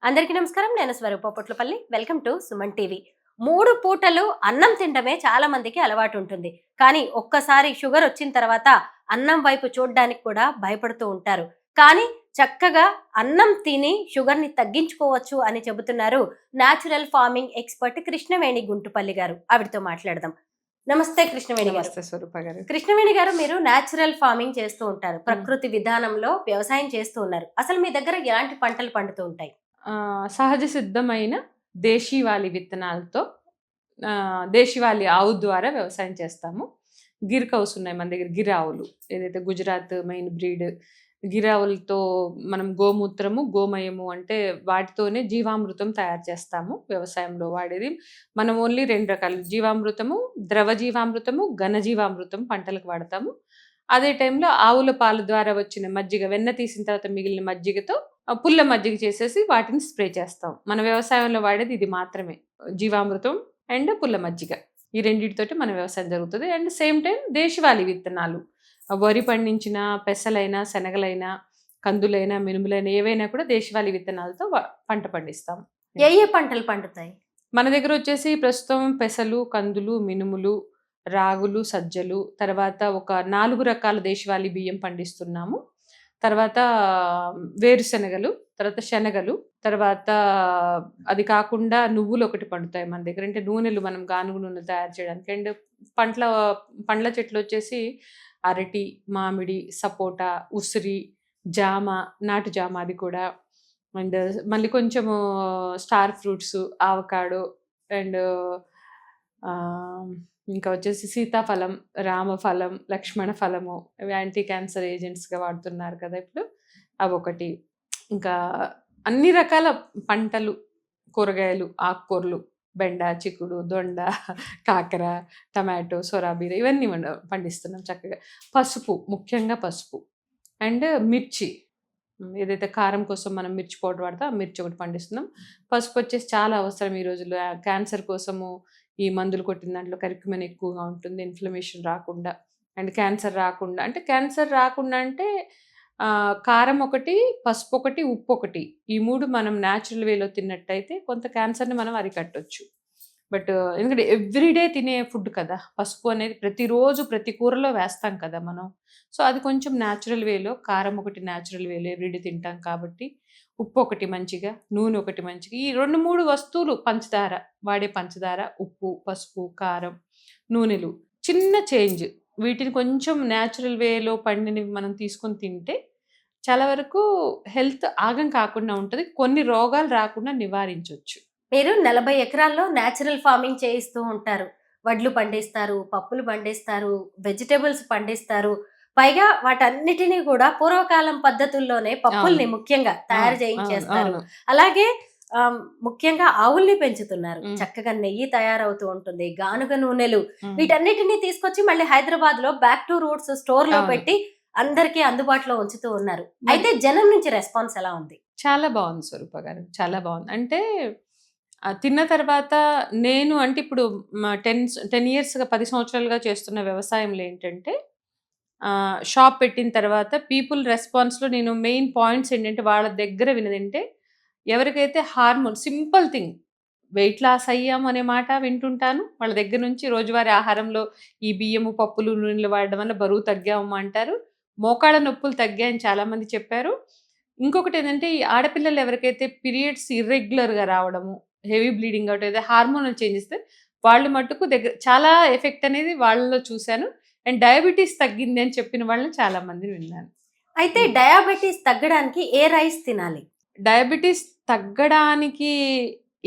అందరికీ నమస్కారం. నేను Swaroopa Potlapalli. Welcome to Suman TV. 3 పూటలు అన్నం తినడమే చాలా మందికి అలవాటు ఉంటుంది. కానీ ఒక్కసారి షుగర్ వచ్చిన తర్వాత అన్నం వైపు చూడడానికి కూడా భయపడుతూ ఉంటారు. కానీ చక్కగా అన్నం తిని షుగర్ ని తగ్గించుకోవచ్చు అని చెబుతున్నారు natural farming expert Krishnaveni Guntupalli గారు. ఆవిడతో మాట్లాడదాం. నమస్తే కృష్ణవేణి గారు. నమస్తే స్వరూప గారు. కృష్ణవేణి గారు, మీరు న్యాచురల్ ఫార్మింగ్ చేస్తూ ఉంటారు, ప్రకృతి విధానంలో వ్యవసాయం చేస్తూ ఉన్నారు. అసలు మీ దగ్గర ఎలాంటి పంటలు పండుతూ ఉంటాయి? సహజ సిద్ధమైన దేశీవాలి విత్తనాలతో దేశీవాలి ఆవు ద్వారా వ్యవసాయం చేస్తాము. గిర్ కౌస్ ఉన్నాయి మన దగ్గర, గిర్ ఆవులు, ఏదైతే గుజరాత్ మెయిన్ బ్రీడ్ గిర్ ఆవులతో మనం గోమూత్రము గోమయము అంటే వాటితోనే జీవామృతం తయారు చేస్తాము. వ్యవసాయంలో వాడేది మనం ఓన్లీ 2 రకాలు, జీవామృతము, ద్రవ జీవామృతము, ఘన జీవామృతం పంటలకు వాడతాము. అదే టైంలో ఆవుల పాలు ద్వారా వచ్చిన మజ్జిగ, వెన్న తీసిన తర్వాత మిగిలిన మజ్జిగతో పుల్ల మజ్జిగ చేసేసి వాటిని స్ప్రే చేస్తాం. మన వ్యవసాయంలో వాడేది ఇది మాత్రమే, జీవామృతం అండ్ పుల్ల మజ్జిగ. ఈ రెండింటితోటి మన వ్యవసాయం జరుగుతుంది. అండ్ సేమ్ టైం దేశవాళీ విత్తనాలు, వరి పండించిన పెసలైనా, శనగలైనా, కందులైనా, మినుములైనా ఏవైనా కూడా దేశవాళీ విత్తనాలతో పంట పండిస్తాం. ఏ పంటలు పండుతాయి మన దగ్గర? వచ్చేసి ప్రస్తుతం పెసలు, కందులు, మినుములు, రాగులు, సజ్జలు, తర్వాత ఒక 4 రకాల దేశవాళీ బియ్యం పండిస్తున్నాము. తర్వాత వేరుశనగలు, తర్వాత శనగలు, తర్వాత అది కాకుండా నువ్వులు ఒకటి పండుతాయి మన దగ్గర. అంటే నూనెలు మనం గానుగు నూనె తయారు చేయడానికి. అండ్ పండ్ల చెట్లు వచ్చేసి అరటి, మామిడి, సపోటా, ఉసిరి, జామ, నాటు జామ అది కూడా. అండ్ మళ్ళీ కొంచెము స్టార్ ఫ్రూట్స్, ఆవకాడో, అండ్ ఇంకా వచ్చేసి సీతాఫలం, రామఫలం, లక్ష్మణ ఫలము, యాంటీ క్యాన్సర్ ఏజెంట్స్గా వాడుతున్నారు కదా ఇప్పుడు, అవి ఒకటి. ఇంకా అన్ని రకాల పంటలు, కూరగాయలు, ఆకుకూరలు, బెండ, చిక్కుడు, దొండ, కాకర, టమాటో, సొరాబీర ఇవన్నీ పండిస్తున్నాం చక్కగా. పసుపు, ముఖ్యంగా పసుపు అండ్ మిర్చి, ఏదైతే కారం కోసం మనం మిర్చి పౌడర్ వాడతాం ఆ మిర్చి ఒకటి పండిస్తున్నాం. పసుపు వచ్చేసి చాలా అవసరం ఈ రోజుల్లో. క్యాన్సర్ కోసము ఈ మందులు కొట్టిన దాంట్లో కరిక్యుమిన్ ఎక్కువగా ఉంటుంది, ఇన్ఫ్లమేషన్ రాకుండా అండ్ క్యాన్సర్ రాకుండా. అంటే క్యాన్సర్ రాకుండా అంటే కారం ఒకటి, పసుపు ఒకటి, ఉప్పు ఒకటి, ఈ 3 మనం న్యాచురల్ వేలో తిన్నట్టయితే కొంత క్యాన్సర్ని మనం అరికట్టవచ్చు. బట్ ఎందుకంటే ఎవ్రీడే తినే ఫుడ్ కదా పసుపు అనేది, ప్రతిరోజు ప్రతి కూరలో వేస్తాం కదా మనం. సో అది కొంచెం న్యాచురల్ వేలో, కారం ఒకటి న్యాచురల్ వేలో ఎవ్రీడే తింటాం కాబట్టి, ఉప్పు ఒకటి మంచిగా, నూనె ఒకటి మంచిగా, ఈ 2-3 వస్తువులు, పంచదార, వాడే పంచదార, ఉప్పు, పసుపు, కారం, నూనెలు, చిన్న చేంజ్, వీటిని కొంచెం న్యాచురల్ వేలో పండినవి మనం తీసుకొని తింటే చాలా వరకు హెల్త్ ఆగం కాకుండా ఉంటుంది, కొన్ని రోగాలు రాకుండా నివారించవచ్చు. మీరు 40 ఎకరాల్లో న్యాచురల్ ఫార్మింగ్ చేయిస్తూ ఉంటారు. వడ్లు పండిస్తారు, పప్పులు పండిస్తారు, వెజిటేబుల్స్ పండిస్తారు. పైగా వాటన్నిటినీ కూడా పూర్వకాలం పద్ధతుల్లోనే పప్పుల్ని ముఖ్యంగా తయారు చేయించేస్తారు. అలాగే ముఖ్యంగా ఆవుల్ని పెంచుతున్నారు. చక్కగా నెయ్యి తయారవుతూ ఉంటుంది, గానుగ నూనెలు, వీటన్నిటిని తీసుకొచ్చి మళ్ళీ హైదరాబాద్ లో బ్యాక్ టు రూట్స్ స్టోర్ లో పెట్టి అందరికీ అందుబాటులో ఉంచుతూ ఉన్నారు. అయితే జనం నుంచి రెస్పాన్స్ ఎలా ఉంది? చాలా బాగుంది స్వరూప గారు, చాలా బాగుంది. అంటే తిన్న తర్వాత నేను అంటే ఇప్పుడు 10 ఇయర్స్గా 10 సంవత్సరాలుగా చేస్తున్న వ్యవసాయంలో ఏంటంటే, షాప్ పెట్టిన తర్వాత పీపుల్ రెస్పాన్స్లో నేను మెయిన్ పాయింట్స్ ఏంటంటే, వాళ్ళ దగ్గర వినదంటే, ఎవరికైతే hormone, simple thing, weight loss అయ్యాము అనే మాట వింటుంటాను వాళ్ళ దగ్గర నుంచి. రోజువారీ ఆహారంలో ఈ బియ్యము, పప్పులు, నూనెలు వాడడం వల్ల బరువు తగ్గాము అంటారు, మోకాళ్ళ నొప్పులు తగ్గాయని చాలామంది చెప్పారు. ఇంకొకటి ఏంటంటే, ఈ ఆడపిల్లలు ఎవరికైతే పీరియడ్స్ ఇర్రెగ్యులర్గా రావడము, హెవీ బ్లీడింగ్ అవుట్ అయితే, హార్మోనల్ చేంజెస్, వాళ్ళు మట్టుకు దగ్గర చాలా ఎఫెక్ట్ అనేది వాళ్ళలో చూశాను. అండ్ డయాబెటీస్ తగ్గింది అని చెప్పిన వాళ్ళని చాలా మందిని విన్నాను. అయితే డయాబెటీస్ తగ్గడానికి ఏ రైస్ తినాలి? డయాబెటీస్ తగ్గడానికి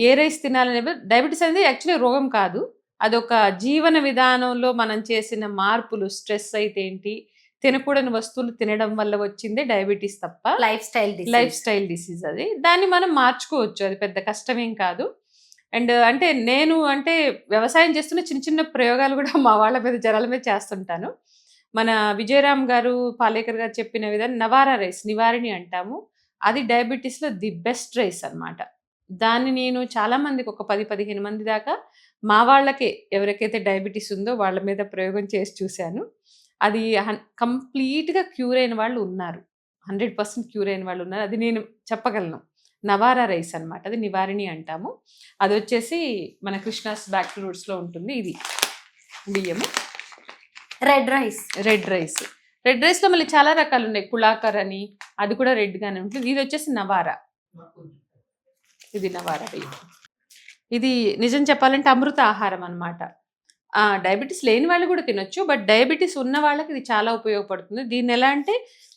ఏ రైస్ తినాలనే, డయాబెటీస్ అనేది యాక్చువల్లీ రోగం కాదు, అదొక జీవన విధానంలో మనం చేసిన మార్పులు. స్ట్రెస్ అయితే ఏంటి, తినకూడని వస్తువులు తినడం వల్ల వచ్చిందే డయాబెటీస్ తప్ప లైఫ్ స్టైల్ డిసీజ్ అది. దాన్ని మనం మార్చుకోవచ్చు, అది పెద్ద కష్టమేం కాదు. అండ్ అంటే నేను అంటే వ్యవసాయం చేస్తున్న చిన్న చిన్న ప్రయోగాలు కూడా మా వాళ్ళ మీద, జనాల మీద చేస్తుంటాను. మన విజయరామ్ గారు, పాలేకర్ గారు చెప్పిన విధంగా నవారా రైస్, నివారిణి అంటాము, అది డయాబెటీస్లో ది బెస్ట్ రైస్ అనమాట. దాన్ని నేను చాలా మందికి, ఒక 10-15 మంది దాకా మా వాళ్ళకే, ఎవరికైతే డయాబెటీస్ ఉందో వాళ్ళ మీద ప్రయోగం చేసి చూశాను. అది కంప్లీట్గా క్యూర్ అయిన వాళ్ళు ఉన్నారు, 100% క్యూర్ అయిన వాళ్ళు ఉన్నారు, అది నేను చెప్పగలను. నవారా రైస్ అన్నమాట. అది నివారిణి అంటాము. అది వచ్చేసి మన కృష్ణాస్ బ్యాక్ రూట్స్లో ఉంటుంది. ఇది బియ్యము. Red rice. Red rice. Red రైస్లో మళ్ళీ చాలా రకాలు ఉన్నాయి. కుళాకర్ అని, అది కూడా రెడ్గానే ఉంటుంది. ఇది వచ్చేసి నవారా. ఇది నవారా బియ్యం. ఇది నిజం చెప్పాలంటే అమృత ఆహారం అన్నమాట. డయాబెటీస్ లేని వాళ్ళు కూడా తినొచ్చు. బట్ డయాబెటీస్ ఉన్న వాళ్ళకి ఇది చాలా ఉపయోగపడుతుంది. దీన్ని ఎలా అంటే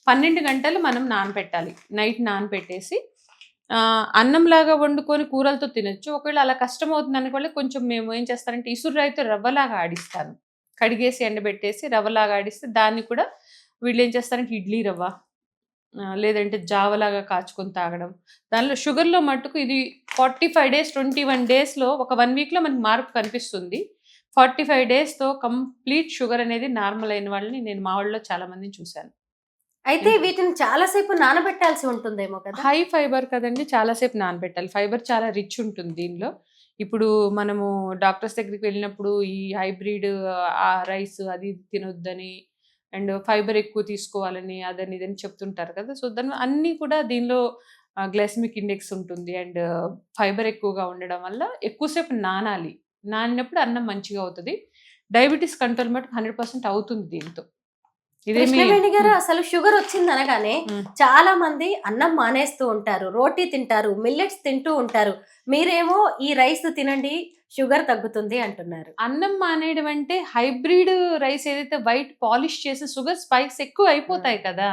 12 గంటలు మనం నానపెట్టాలి. నైట్ నానపెట్టేసి అన్నంలాగా వండుకొని కూరలతో తినొచ్చు. ఒకవేళ అలా కష్టం అవుతుంది అనుకోవాలి, కొంచెం మేము ఏం చేస్తారంటే ఇసురాయితో రవ్వలాగా ఆడిస్తాను. కడిగేసి ఎండబెట్టేసి రవ్వలాగా ఆడిస్తే దాన్ని కూడా వీళ్ళు ఏం చేస్తారంటే ఇడ్లీ రవ్వ, లేదంటే జావలాగా కాచుకొని తాగడం. దానిలో షుగర్లో మట్టుకు ఇది 45 డేస్ 21 డేస్లో ఒక 1 వీక్లో మనకి మార్పు కనిపిస్తుంది. 45 డేస్తో కంప్లీట్ షుగర్ అనేది నార్మల్ అయిన వాళ్ళని నేను మా వాళ్ళలో చాలా మందిని చూశాను. అయితే వీటిని చాలాసేపు నానబెట్టాల్సి ఉంటుందేమో కదా? హై ఫైబర్ కదండి, చాలాసేపు నానబెట్టాలి. ఫైబర్ చాలా రిచ్ ఉంటుంది దీనిలో. ఇప్పుడు మనము డాక్టర్స్ దగ్గరికి వెళ్ళినప్పుడు ఈ హైబ్రిడ్ రైస్ అది తినొద్దని అండ్ ఫైబర్ ఎక్కువ తీసుకోవాలని అదని ఇదని చెప్తుంటారు కదా. సో దాని అన్నీ కూడా దీనిలో గ్లైసెమిక్ ఇండెక్స్ ఉంటుంది అండ్ ఫైబర్ ఎక్కువగా ఉండడం వల్ల ఎక్కువసేపు నానాలి. నానినప్పుడు అన్నం మంచిగా అవుతుంది. డయాబెటీస్ కంట్రోల్ మటుకు 100% అవుతుంది దీంతో. కృష్ణవేణి గారు, అసలు షుగర్ వచ్చింది అనగానే చాలా మంది అన్నం మానేస్తూ ఉంటారు, రోటీ తింటారు, మిల్లెట్స్ తింటూ ఉంటారు. మీరేమో ఈ రైస్ తినండి షుగర్ తగ్గుతుంది అంటున్నారు. అన్నం మానేయడం అంటే హైబ్రిడ్ రైస్ ఏదైతే వైట్ పాలిష్ చేసి షుగర్ స్పైక్స్ ఎక్కువ అయిపోతాయి కదా.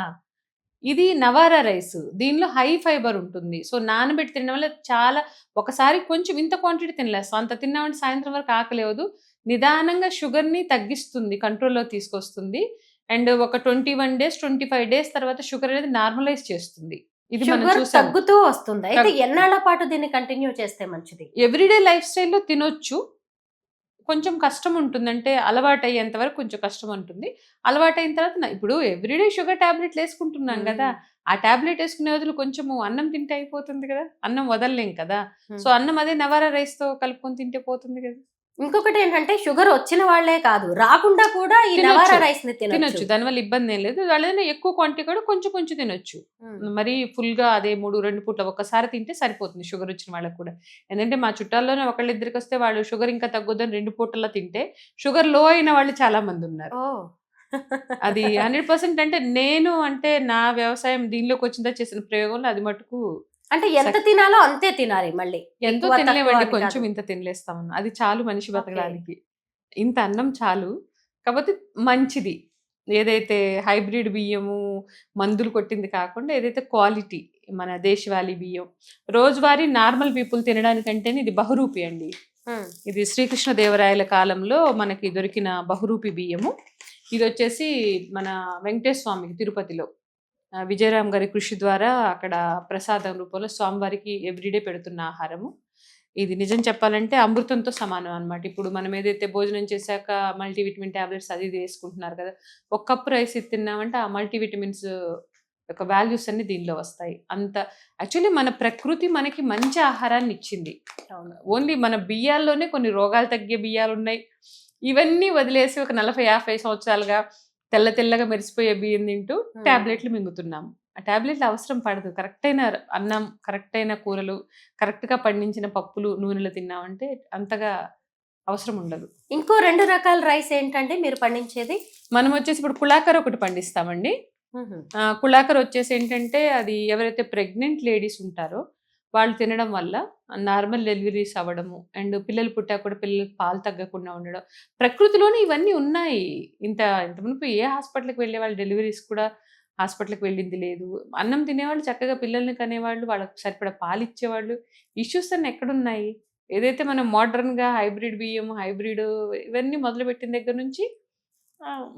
ఇది నవారా రైస్, దీనిలో హై ఫైబర్ ఉంటుంది. సో నానబెట్టి తినడం వల్ల చాలా, ఒకసారి కొంచెం ఇంత క్వాంటిటీ తినలేస్తాం, అంత తిన్నామంటే సాయంత్రం వరకు ఆకలేవదు. నిదానంగా షుగర్ని తగ్గిస్తుంది, కంట్రోల్లో తీసుకొస్తుంది. అండ్ ఒక 21 డేస్ 25 డేస్ తర్వాత షుగర్ అనేది నార్మలైజ్ చేస్తుంది. ఇది మనం షుగర్ చూసాం. తగ్గుతూ వస్తుంది. అయితే ఎన్నాళ్ళ పాటు దీన్ని కంటిన్యూ చేస్తే మంచిది? ఎవ్రీడే లైఫ్ స్టైల్లో తినొచ్చు. కొంచెం కష్టం ఉంటుంది, అంటే అలవాటు అయ్యేంత వరకు కొంచెం కష్టం ఉంటుంది. అలవాటు అయిన తర్వాత ఇప్పుడు ఎవ్రీడే షుగర్ టాబ్లెట్లు వేసుకుంటున్నాం కదా, ఆ టాబ్లెట్ వేసుకునే వదులు కొంచెము అన్నం తింటే అయిపోతుంది కదా, అన్నం వదలలేం కదా. సో అన్నం అదే నవారా రైస్ తో కలుపుకొని తింటే పోతుంది కదా. ఇంకొకటి ఏంటంటే షుగర్ వచ్చిన వాళ్ళే కాదు, రాకుండా కూడా ఈ నవారా రైస్ ని తినొచ్చు. దానివల్ల ఇబ్బంది ఏం లేదు. వాళ్ళైనా ఎక్కువ క్వాంటిటీ కూడా కొంచెం కొంచెం తినొచ్చు. మరి ఫుల్ గా అదే 2 పూట్ల ఒక్కసారి తింటే సరిపోతుంది షుగర్ వచ్చిన వాళ్ళకి కూడా. ఎందుకంటే మా చుట్టాల్లోనే ఒకళ్ళిద్దరికి వస్తే వాళ్ళు షుగర్ ఇంకా తగ్గొద్దని 2 పూటల్లో తింటే షుగర్ లో అయిన వాళ్ళు చాలా మంది ఉన్నారు. అది 100%. అంటే నా వ్యవసాయం దీనిలోకి వచ్చిందా చేసిన ప్రయోగంలో అది మటుకు అంటే ఎంత తినాలో అంతే తినాలి. మళ్ళీ ఎంతో తినలేమండి, కొంచెం ఇంత తినలేస్తామన్నా అది చాలు మనిషి బతకడానికి. ఇంత అన్నం చాలు. కాకపోతే మంచిది ఏదైతే హైబ్రిడ్ బియ్యము మందులు కొట్టింది కాకుండా ఏదైతే క్వాలిటీ మన దేశవాళీ బియ్యం రోజువారీ నార్మల్ పీపుల్ తినడానికంటేనే ఇది బహురూపి అండి. ఇది శ్రీకృష్ణదేవరాయల కాలంలో మనకి దొరికిన బహురూపి బియ్యము. ఇది వచ్చేసి మన వెంకటేశ్వర స్వామికి తిరుపతిలో విజయరామ్ గారి కృషి ద్వారా అక్కడ ప్రసాదం రూపంలో స్వామివారికి ఎవ్రీడే పెడుతున్న ఆహారము. ఇది నిజం చెప్పాలంటే అమృతంతో సమానం అనమాట. ఇప్పుడు మనం ఏదైతే భోజనం చేశాక మల్టీవిటమిన్ టాబ్లెట్స్ అది వేసుకుంటున్నారు కదా, ఒక కప్పు రైస్ తిన్నామంటే ఆ మల్టీవిటమిన్స్ యొక్క వాల్యూస్ అన్ని దీనిలో వస్తాయి. అంత యాక్చువల్లీ మన ప్రకృతి మనకి మంచి ఆహారాన్ని ఇచ్చింది. ఓన్లీ మన బియ్యాల్లోనే కొన్ని రోగాలు తగ్గే బియ్యాలు ఉన్నాయి. ఇవన్నీ వదిలేసి ఒక 40-50 సంవత్సరాలుగా తెల్లగా మెరిసిపోయే బియ్యం తింటూ టాబ్లెట్లు మింగుతున్నాము. ఆ టాబ్లెట్లు అవసరం పడదు. కరెక్ట్ అయిన అన్నం, కరెక్ట్ అయిన కూరలు, కరెక్ట్గా పండించిన పప్పులు నూనెలు తిన్నామంటే అంతగా అవసరం ఉండదు. ఇంకో 2 రకాల రైస్ ఏంటంటే మీరు పండించేది? మనం వచ్చేసి ఇప్పుడు కుళాకర్ ఒకటి పండిస్తామండి. కుళాకర్ వచ్చేసి ఏంటంటే అది ఎవరైతే ప్రెగ్నెంట్ లేడీస్ ఉంటారో వాళ్ళు తినడం వల్ల నార్మల్ డెలివరీస్ అవ్వడము అండ్ పిల్లలు పుట్టాక కూడా పిల్లలకి పాలు తగ్గకుండా ఉండడం. ప్రకృతిలోనే ఇవన్నీ ఉన్నాయి. ఇంత మునుపు ఏ హాస్పిటల్కి వెళ్ళే వాళ్ళు డెలివరీస్ కూడా హాస్పిటల్కి వెళ్ళింది లేదు. అన్నం తినేవాళ్ళు చక్కగా పిల్లల్ని కనేవాళ్ళు, వాళ్ళకి సరిపడా పాలు ఇచ్చేవాళ్ళు. ఇష్యూస్ అన్నీ ఎక్కడున్నాయి? ఏదైతే మనం మోడర్న్గా హైబ్రిడ్ బియ్యం, హైబ్రిడ్ ఇవన్నీ మొదలుపెట్టిన దగ్గర నుంచి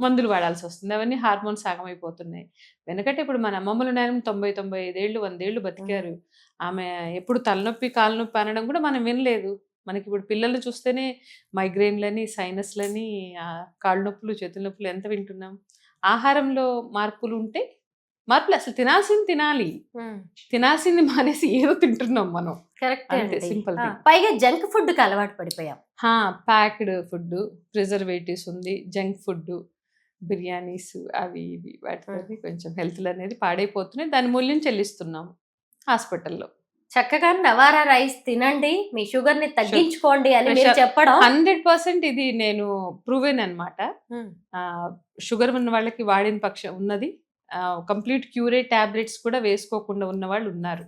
మందులు వాడాల్సి వస్తుంది. అవన్నీ హార్మోన్స్ ఆగమైపోతున్నాయి. వెనకటే ఇప్పుడు మన అమ్మమ్మలు నాయనమ్మ 90-95 ఏళ్ళు 100 ఏళ్ళు బతికారు. ఆమె ఎప్పుడు తలనొప్పి కాలు నొప్పి అనడం కూడా మనం వినలేదు. మనకి ఇప్పుడు పిల్లలు చూస్తేనే మైగ్రేన్లని, సైనస్లని, కాళ్ళు నొప్పులు, చేతుల నొప్పులు ఎంత వింటున్నాం. ఆహారంలో మార్పులు ఉంటే మార్పులు అసలు తినాల్సింది తినాలి, తినాల్సింది మానేసి ఏదో తింటున్నాం మనం. Correct, simple. పైగా జంక్ ఫుడ్ కి అలవాటు పడిపోయాం. ప్యాక్డ్ ఫుడ్, ప్రిజర్వేటివ్స్ ఉంది, జంక్ ఫుడ్, బిర్యానీస్ అవి ఇవి వాటితో కొంచెం హెల్త్ అనేది పాడైపోతున్నాయి. దాని మూల్యం చెల్లిస్తున్నాము హాస్పిటల్లో. చక్కగా నవారా రైస్ తినండి, మీ షుగర్ ని తగ్గించుకోండి అని మీరు చెప్పడం 100% ఇది నేను ప్రూవెన్ అనమాట. షుగర్ ఉన్న వాళ్ళకి వాడిన పక్షం ఉన్నది. కంప్లీట్ క్యూరే టాబ్లెట్స్ కూడా వేసుకోకుండా ఉన్న వాళ్ళు ఉన్నారు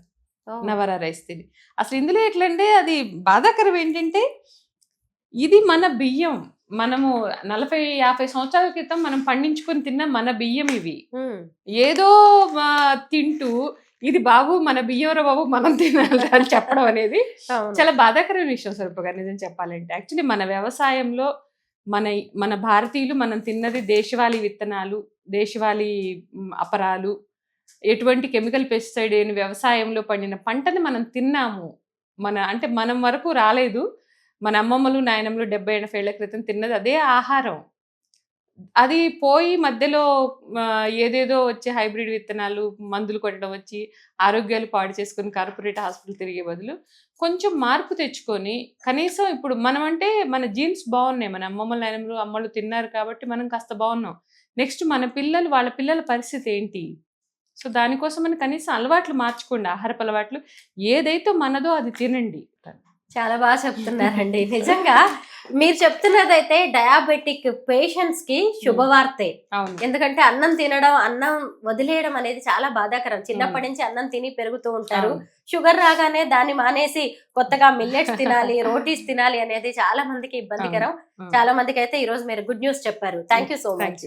నవారా రైస్ తిని. అసలు ఇందులో ఎట్లంటే అది బాధాకరం ఏంటంటే ఇది మన బియ్యం, మనము 40-50 సంవత్సరాల క్రితం మనం పండించుకొని తిన్న మన బియ్యం ఇవి. ఏదో తింటూ ఇది బాబు మన బియ్యం బాబు మనం తినాలి అని చెప్పడం అనేది చాలా బాధాకరమైన విషయం స్వరూప గారు నిజం చెప్పాలంటే. యాక్చువల్లీ మన వ్యవసాయంలో మన భారతీయులు మనం తిన్నది దేశవాళీ విత్తనాలు, దేశవాళీ అపరాలు, ఎటువంటి కెమికల్ పెస్టిసైడ్ లేని వ్యవసాయంలో పండిన పంటని మనం తిన్నాము. అంటే మనం వరకు రాలేదు, మన అమ్మమ్మలు నాయనమ్మలు 70-80 ఏళ్ల క్రితం తిన్నది అదే ఆహారం. అది పోయి మధ్యలో ఏదేదో వచ్చి హైబ్రిడ్ విత్తనాలు, మందులు కొట్టడం వచ్చి ఆరోగ్యాలు పాడు చేసుకుని కార్పొరేట్ హాస్పిటల్ తిరిగే బదులు కొంచెం మార్పు తెచ్చుకొని కనీసం ఇప్పుడు మనం అంటే మన జీన్స్ బాగున్నాయి, మన అమ్మమ్మలు నాయనమ్మలు అమ్మలు తిన్నారు కాబట్టి మనం కాస్త బాగున్నాం. నెక్స్ట్ మన పిల్లలు, వాళ్ళ పిల్లల పరిస్థితి ఏంటి? సో దానికోసం మనం కనీసం అలవాట్లు మార్చుకోండి, ఆహారపు అలవాట్లు. ఏదైతే మనదో అది తినండి. చాలా బాగా చెప్తున్నారండి. నిజంగా మీరు చెప్తున్నదైతే డయాబెటిక్ పేషెంట్స్ కి శుభవార్తే. ఎందుకంటే అన్నం తినడం, అన్నం వదిలేయడం అనేది చాలా బాధాకరం. చిన్నప్పటి నుంచి అన్నం తిని పెరుగుతూ ఉంటారు, షుగర్ రాగానే దాన్ని మానేసి కొత్తగా మిల్లెట్స్ తినాలి, రోటీస్ తినాలి అనేది చాలా మందికి ఇబ్బందికరం. చాలా మందికి అయితే ఈ రోజు మీరు గుడ్ న్యూస్ చెప్పారు. Thank you so much.